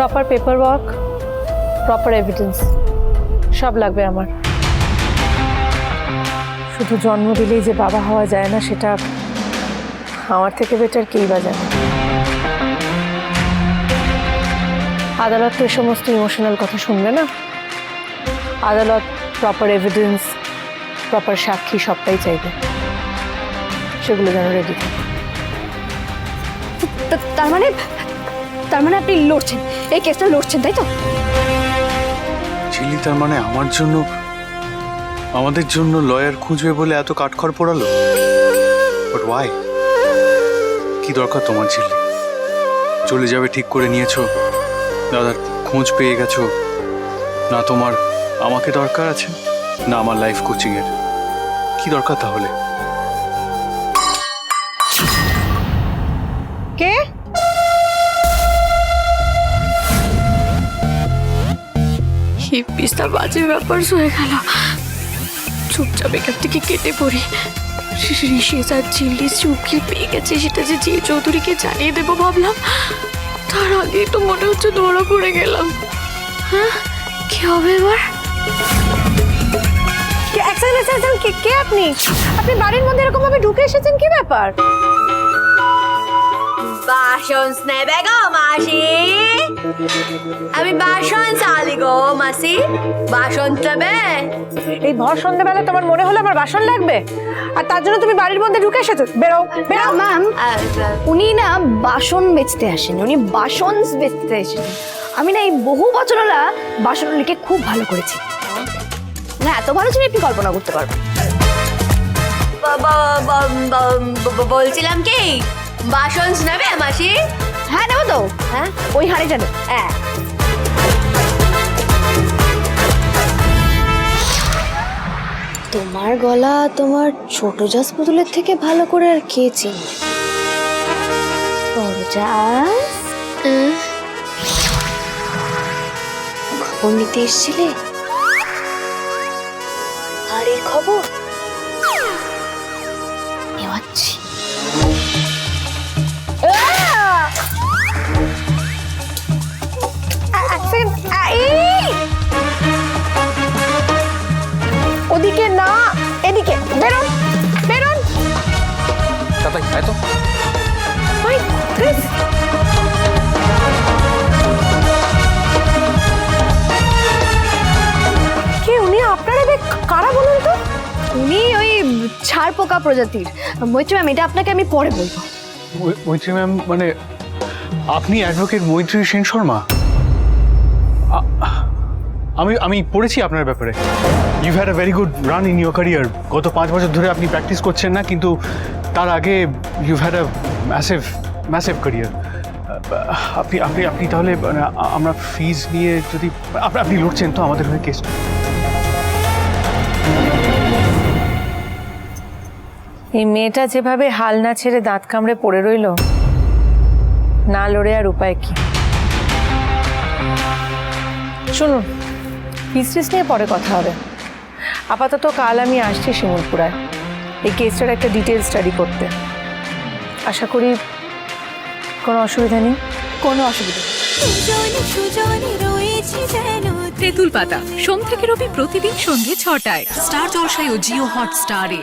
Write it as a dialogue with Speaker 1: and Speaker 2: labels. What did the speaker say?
Speaker 1: Proper paper work, proper evidence সব লাগবে আমার। শুধু জন্ম দিলেই যে বাবা হওয়া যায় না সেটা আমার থেকে বেটার কেই বা জানে। আদালত তো এই সমস্ত ইমোশনাল কথা শুনবে না। আদালত প্রপার এভিডেন্স, প্রপার সাক্ষী সবটাই চাইবে, সেগুলো যেন রেডি থাকে।
Speaker 2: তার মানে আপনি লড়ছেন, এই কেসটা লড়ছেন, তাই তো?
Speaker 3: চিলি, তার মানে আমাদের জন্য লয়ার খুঁজবে বলে এত কাঠখড় পোড়ালো? But why? কি দরকার তোমার চিলি? চলে যাবে ঠিক করে নিয়েছো, দাদার খোঁজ পেয়ে গেছো, না তোমার আমাকে দরকার আছে, না আমার লাইফ কোচিং এর। কি দরকার তাহলে?
Speaker 1: কে?
Speaker 2: এই পিসটা বাজে ব্যাপার হয়ে গেল। চুপচাপ এখান থেকে কেটে পড়ি। ঋষিজ আর চিল্লি উকিল পেয়ে গেছে, সেটা যে চৌধুরীকে জানিয়ে দেবো ভাবলাম, তার আগেই তো মনে হচ্ছে ধরা পড়ে গেলাম। হ্যাঁ, কি হবে এবার?
Speaker 1: কে আপনি? আপনি বাড়ির মধ্যে এরকম ভাবে ঢুকে এসেছেন, কি ব্যাপার?
Speaker 4: বাসন নেবে গো মাসি, আমি বাসন চালি গো মাসি, বাসন নেবে?
Speaker 1: এই ভর সন্ধ্যেবেলা তোমার মনে হলো আমার বাসন লাগবে, আর তার জন্য তুমি বাড়ির মধ্যে ঢুকে এসেছো? বেরো বেরো।
Speaker 2: ম্যাম, উনি না বাসন বেচতে আসেন, উনি বাসন বেচতে এসেছেন। আমি না এই বহু বছরলা বাসন লিখে খুব ভালো করেছি। না, এত ভালো ছবি আপনি কল্পনা করতে পারবেন।
Speaker 4: বলছিলাম কি, বাসন নেবে মাসি?
Speaker 2: হ্যাঁ, নেবো তো। হ্যাঁ, ওই হাড়ে জানো।
Speaker 4: হ্যাঁ।
Speaker 2: তোমার গলা তোমার ছোট জাস পুতুলের থেকে ভালো করে আর কে চিনি? বড় জাস, খবর নিতে এসেছিলে? বাড়ির খবর নেওয়াচ্ছি।
Speaker 1: ওদিকে না, এদিকে। বেরোন বেরোন।
Speaker 3: তাই তো
Speaker 1: My goodness! কে উনি? আপনারা কারা বলুন তো?
Speaker 2: উনি ওই ছাড় পোকা প্রজাতির। মৈত্রী ম্যাম, এটা আপনাকে আমি পরে বলবো।
Speaker 3: মৈত্রী ম্যাম মানে আপনি অ্যাডভোকেট মৈত্রী সেন শর্মা? আমি পড়েছি আপনার ব্যাপারে। You had a very good run in your career. গত 5 বছর ধরে আপনি প্র্যাকটিস করছেন না, কিন্তু তার আগে you had a massive career. আপনি আপনি আপনি তাহলে মানে আমরা ফিজ নিয়ে যদি আপনি লড়ছেন তো আমাদের হয়ে কেস?
Speaker 1: এই মেয়েটা যেভাবে হাল না ছেড়ে দাঁত কামড়ে পড়ে রইল, না লড়ে আর উপায় কি? শুনুন, ফিস নিয়ে পরে কথা হবে। আপাতত কাল আমি আসছি শিমুলপুরায় এই কেসটার একটা ডিটেল স্টাডি করতে। আশা করি কোনো অসুবিধা নেই।
Speaker 2: কোনো অসুবিধা নেই।
Speaker 5: তেঁতুল পাতা সোম থেকে রবি প্রতিদিন সন্ধ্যে 6টায় স্টার জলসায় ও জিও হটস্টারে।